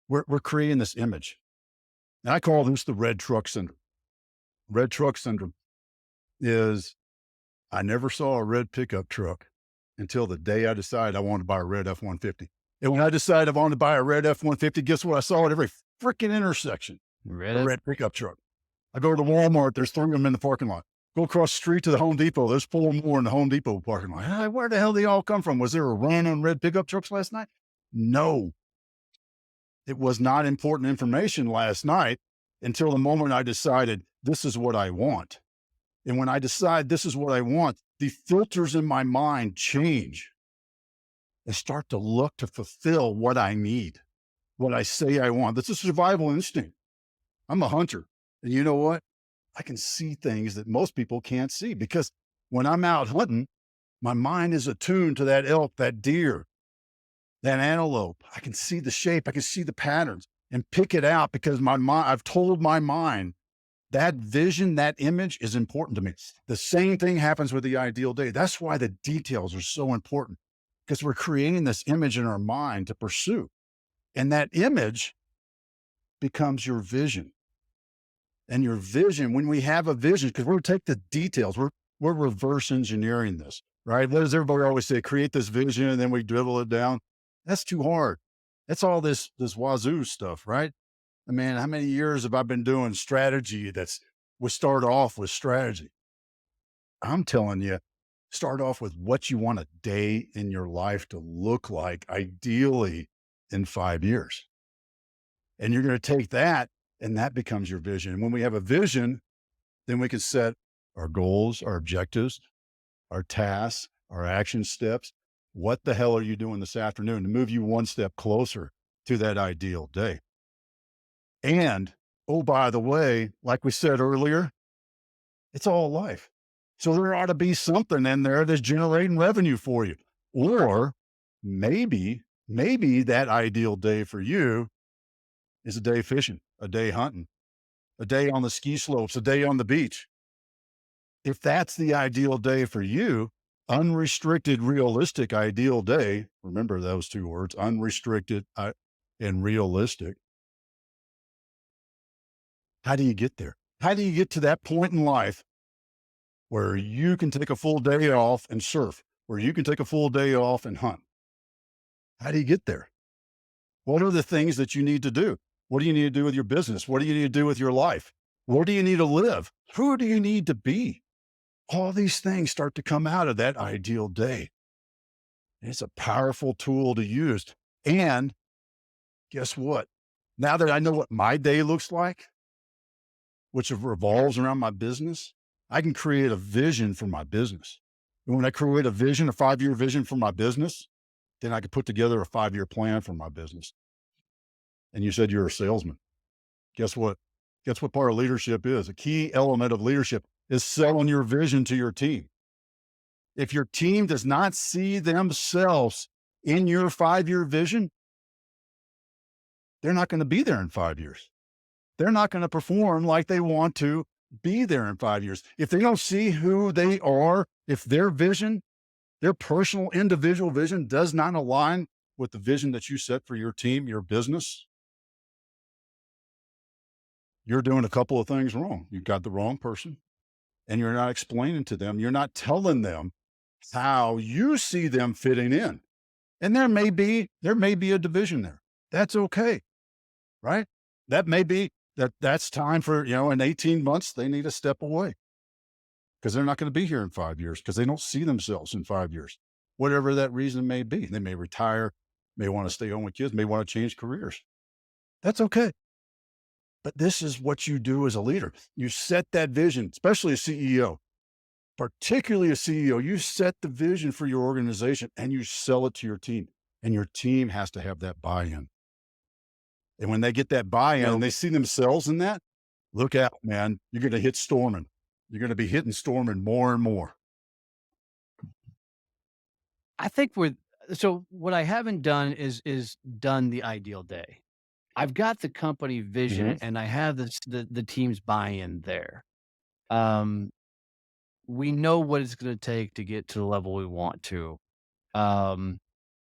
we're creating this image. And I call this the red truck syndrome. Red truck syndrome is I never saw a red pickup truck until the day I decided I wanted to buy a red F-150. And when I decided I wanted to buy a red F-150, guess what? I saw at every freaking intersection, a red pickup truck. I go to Walmart, there's 3 of them in the parking lot. Go across the street to the Home Depot, there's 4 more in the Home Depot parking lot. Hey, where the hell did they all come from? Was there a run on red pickup trucks last night? No. It was not important information last night until the moment I decided this is what I want. And when I decide this is what I want, the filters in my mind change. They start to look to fulfill what I need, what I say I want. That's a survival instinct. I'm a hunter. And you know what? I can see things that most people can't see because when I'm out hunting, my mind is attuned to that elk, that deer, that antelope. I can see the shape. I can see the patterns and pick it out because I've told my mind that vision, that image is important to me. The same thing happens with the ideal day. That's why the details are so important because we're creating this image in our mind to pursue. And that image becomes your vision. And your vision, when we have a vision, because we're going to take the details, we're reverse engineering this, right? What does everybody always say? Create this vision and then we dribble it down. That's too hard. That's all this wazoo stuff, right? I mean, how many years have I been doing strategy we start off with strategy? I'm telling you, start off with what you want a day in your life to look like, ideally in 5 years. And you're going to take that and that becomes your vision. And when we have a vision, then we can set our goals, our objectives, our tasks, our action steps. What the hell are you doing this afternoon to move you one step closer to that ideal day? And, oh, by the way, like we said earlier, it's all life. So there ought to be something in there that's generating revenue for you. Or maybe that ideal day for you is a day fishing, a day hunting, a day on the ski slopes, a day on the beach. If that's the ideal day for you, unrestricted, realistic ideal day, remember those two words, unrestricted and realistic. How do you get there? How do you get to that point in life where you can take a full day off and surf, where you can take a full day off and hunt? How do you get there? What are the things that you need to do? What do you need to do with your business? What do you need to do with your life? Where do you need to live? Who do you need to be? All these things start to come out of that ideal day. It's a powerful tool to use. And guess what? Now that I know what my day looks like, which revolves around my business, I can create a vision for my business. And when I create a vision, a 5-year vision for my business, then I can put together a 5-year plan for my business. And you said you're a salesman. Guess what? Guess what part of leadership is? A key element of leadership is selling your vision to your team. If your team does not see themselves in your 5-year vision, they're not going to be there in 5 years. They're not going to perform like they want to be there in 5 years. If they don't see who they are, if their vision, their personal individual vision does not align with the vision that you set for your team, your business, you're doing a couple of things wrong. You've got the wrong person and you're not explaining to them, you're not telling them how you see them fitting in. And there may be a division there. That's okay. Right? That may be that's time for, in 18 months, they need to step away because they're not going to be here in 5 years because they don't see themselves in 5 years, whatever that reason may be. They may retire, may want to stay home with kids, may want to change careers. That's okay. But this is what you do as a leader. You set that vision, especially a CEO, particularly a CEO. You set the vision for your organization and you sell it to your team. And your team has to have that buy-in. And when they get that buy-in and they see themselves in that, look out, man, you're going to hit storming. You're going to be hitting storming more and more. I think so what I haven't done is done the ideal day. I've got the company vision and I have the team's buy-in there. We know what it's going to take to get to the level we want to.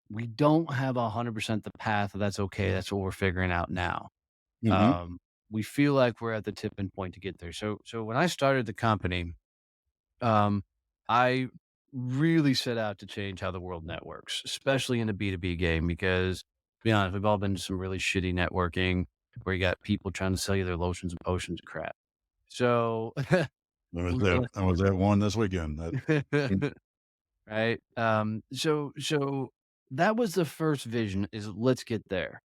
We don't have 100% the path. That's okay. That's what we're figuring out now. Mhm. We feel like we're at the tipping point to get there. So when I started the company, I really set out to change how the world networks, especially in the B2B game, because to be honest, we've all been to some really shitty networking where you got people trying to sell you their lotions and potions and crap. So I was at one this weekend. right. So that was the first vision, is let's get there.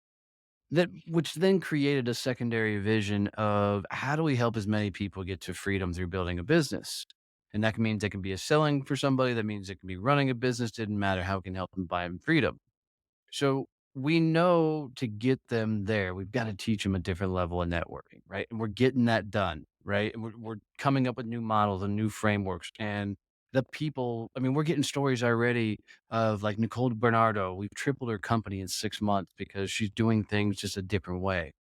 Which then created a secondary vision of how do we help as many people get to freedom through building a business? And that means it can be a selling for somebody. That means it can be running a business. Didn't matter how it can help them buy them freedom. So we know to get them there, we've got to teach them a different level of networking, right? And we're getting that done, right? And we're coming up with new models and new frameworks. And the people, I mean, we're getting stories already of like Nicole Bernardo. We've tripled her company in 6 months because she's doing things just a different way,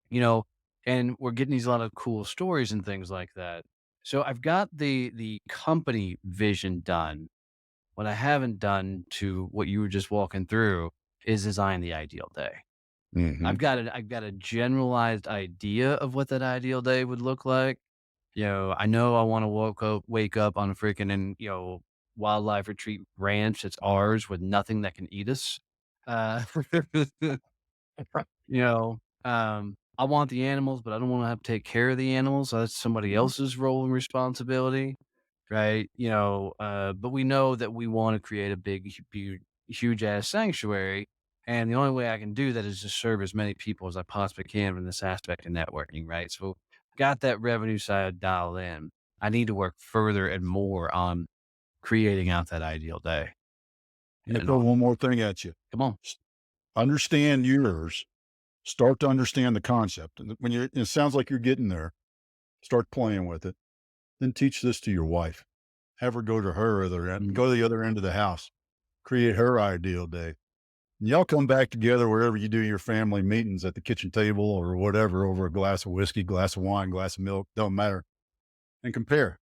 you know, and we're getting these a lot of cool stories and things like that. So I've got the company vision done. What I haven't done, to what you were just walking through, is design the ideal day. Mhm. I've got a generalized idea of what that ideal day would look like. I know I want to wake up on a freaking wildlife retreat ranch. It's ours with nothing that can eat us. Uh, you know, I want the animals, but I don't want to have to take care of the animals. So that's somebody else's role and responsibility. Right. But we know that we want to create a huge ass sanctuary. And the only way I can do that is to serve as many people as I possibly can in this aspect of networking. Right. So got that revenue side dialed in. I need to work further and more on creating out that ideal day. Let me And throw one more thing at you. come on. Understand yours. Start to understand the concept. And when it sounds like you're getting there, start playing with it. Then teach this to your wife. have her go to her other end, go to the other end of the house, create her ideal day. And y'all come back together wherever you do your family meetings at the kitchen table or whatever over a glass of whiskey, glass of wine, glass of milk, don't matter, and compare.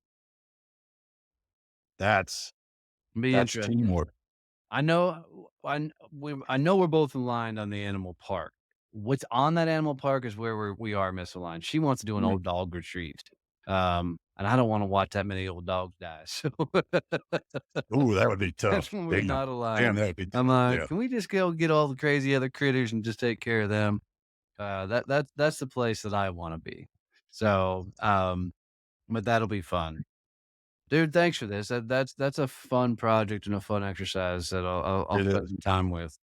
That's Be that's interesting. teamwork. I know I know we're both aligned on the animal park. What's on that animal park is where we are misaligned. She wants to do an Mm. old dog retreat. And I don't want to watch that many old dogs die. So Ooh, that would be that's tough. when we're Damn. not Damn, aligned. that'd be I'm like, yeah. can we just go get all the crazy other critters and just take care of them? That's the place that I want to be. So, but that'll be fun. Dude, thanks for this. That's a fun project and a fun exercise that I'll It spend is. some time with,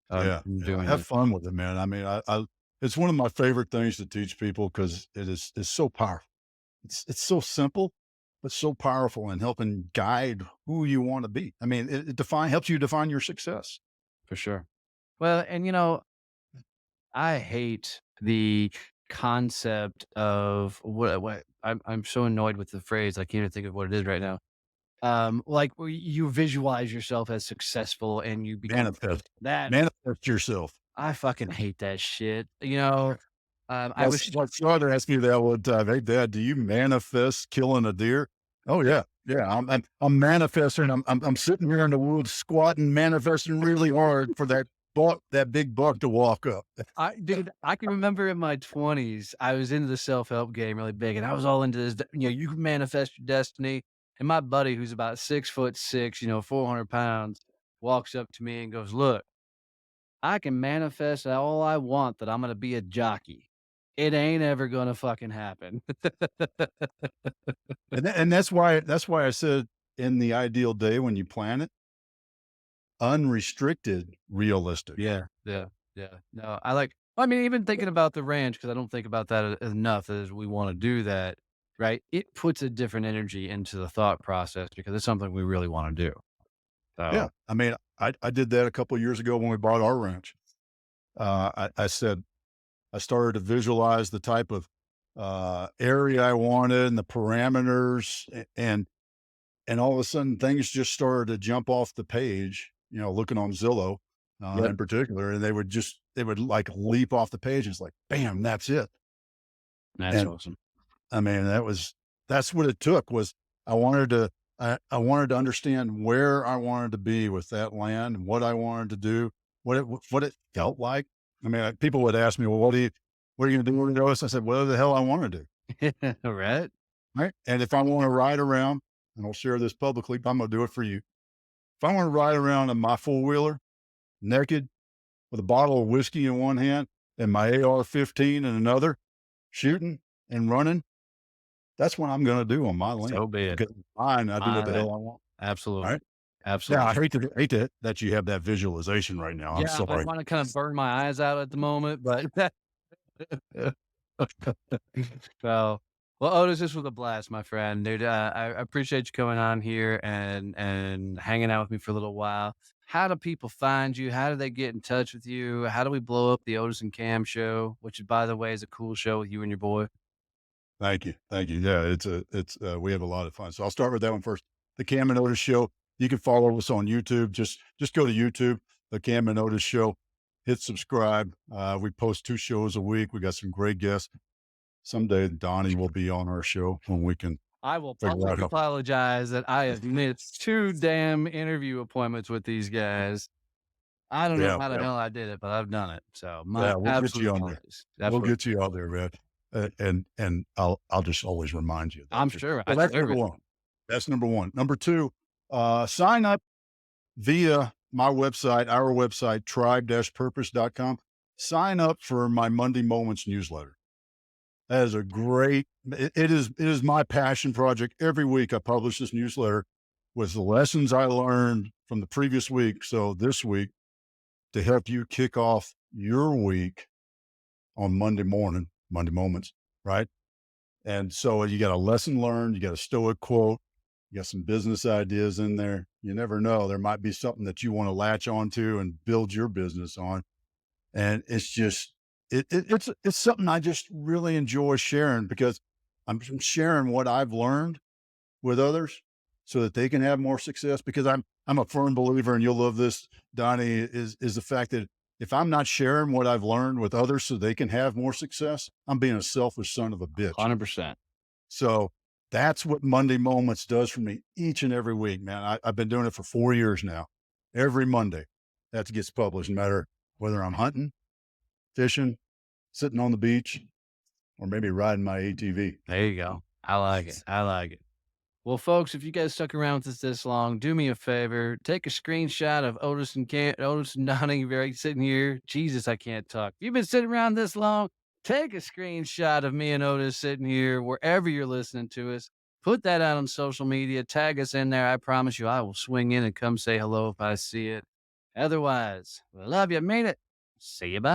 Yeah. Yeah. doing Have this. fun with it, man. I mean, I it's one of my favorite things to teach people because it's so powerful. It's so simple, but so powerful in helping guide who you want to be. I mean, it helps you define your success. For sure. Well, and I hate the concept of what I'm so annoyed with the phrase. I can't even think of what it is right now. Like where you visualize yourself as successful and you become Manifest, that. manifest yourself. I fucking hate that shit. I My, wish. my father asked me that one time. Hey, Dad, do you manifest killing a deer? Oh yeah, yeah. I'm manifesting. I'm sitting here in the woods, squatting, manifesting really hard for that big buck to walk up. Dude, I can remember in my 20s, I was into the self-help game really big, and I was all into this, you can manifest your destiny. And my buddy, who's about 6'6", 400 pounds, walks up to me and goes, "Look, I can manifest all I want that I'm gonna be a jockey. It ain't ever gonna fucking happen." And that's why I said in the ideal day when you plan it, unrestricted, realistic. Yeah, yeah, yeah. No, I mean, even thinking about the ranch, because I don't think about that enough as we wanna do that, right? It puts a different energy into the thought process because it's something we really wanna do. Yeah, So, I mean, I did that a couple of years ago when we bought our ranch. I said I started to visualize the type of area I wanted and the parameters, and all of a sudden things just started to jump off the page. Looking on Zillow yep, in particular, and they would like leap off the page. It's like, bam, that's it. that's And awesome. I mean, that's what it took was I wanted to I wanted to understand where I wanted to be with that land and what I wanted to do, what it felt like. I mean, people would ask me, "Well, what are you gonna do when you do this?" I said, "Whatever the hell I want to do." Right? Right. And if I want to ride around, and I'll share this publicly, I'm gonna do it for you. If I want to ride around in my four wheeler naked with a bottle of whiskey in one hand and my AR-15 in another, shooting and running, that's what I'm gonna do on my land So be it. because it's mine, I do what My the land. hell I want, Absolutely. right? Now, I Absolutely. hate that you have that visualization right now, I'm Yeah, I sorry. wanna kinda burn my eyes out at the moment, but so, well, Otis, this was a blast, my friend, dude. I appreciate you coming on here and hanging out with me for a little while. How do people find you? How do they get in touch with you? How do we blow up the Otis and Cam show, which, by the way, is a cool show with you and your boy? Thank you, thank you. Yeah, we have a lot of fun, so I'll start with that one first. The Cam and Otis Show, you can follow us on YouTube, just go to YouTube, The Cam and Otis Show, hit subscribe, we post 2 shows a week, we got some great guests. Someday, Donnie will be on our show when we can I will figure out publicly how. apologize that I have missed 2 damn interview appointments with these guys. I don't know Yeah, how the yeah. hell I did it, but I've done it. So my Yeah, we'll get absolute you on there. apologies. We'll Absolutely. get you out there, man. And I'll just always remind you of that I'm too. sure So I that's deserve number it. 1. That's number 1. Number 2, sign up via my website, our website, tribe-purpose.com. Sign up for my Monday Moments newsletter. That is a great, it is my passion project. Every week I publish this newsletter with the lessons I learned from the previous week. So this week to help you kick off your week on Monday morning, Monday Moments, right? And so you got a lesson learned, you got a stoic quote, you got some business ideas in there. You never know. There might be something that you want to latch onto and build your business on. And it's just, it's something I just really enjoy sharing because I'm sharing what I've learned with others. so that they can have more success. Because I'm a firm believer, and you'll love this, Donnie, is the fact that if I'm not sharing what I've learned with others so they can have more success, I'm being a selfish son of a bitch. 100%. So that's what Monday Moments does for me each and every week, man. I've been doing it for 4 years now. Every Monday that gets published, no matter whether I'm hunting, fishing, sitting on the beach, or maybe riding my ATV. There you go. I like it. I like it. Well, folks, if you guys stuck around with us this long, do me a favor. Take a screenshot of Otis and Donnie right sitting here. Jesus, I can't talk. If you've been sitting around this long, take a screenshot of me and Otis sitting here wherever you're listening to us. Put that out on social media. Tag us in there. I promise you I will swing in and come say hello if I see it. Otherwise, we love you. Mean it. See you. Bye.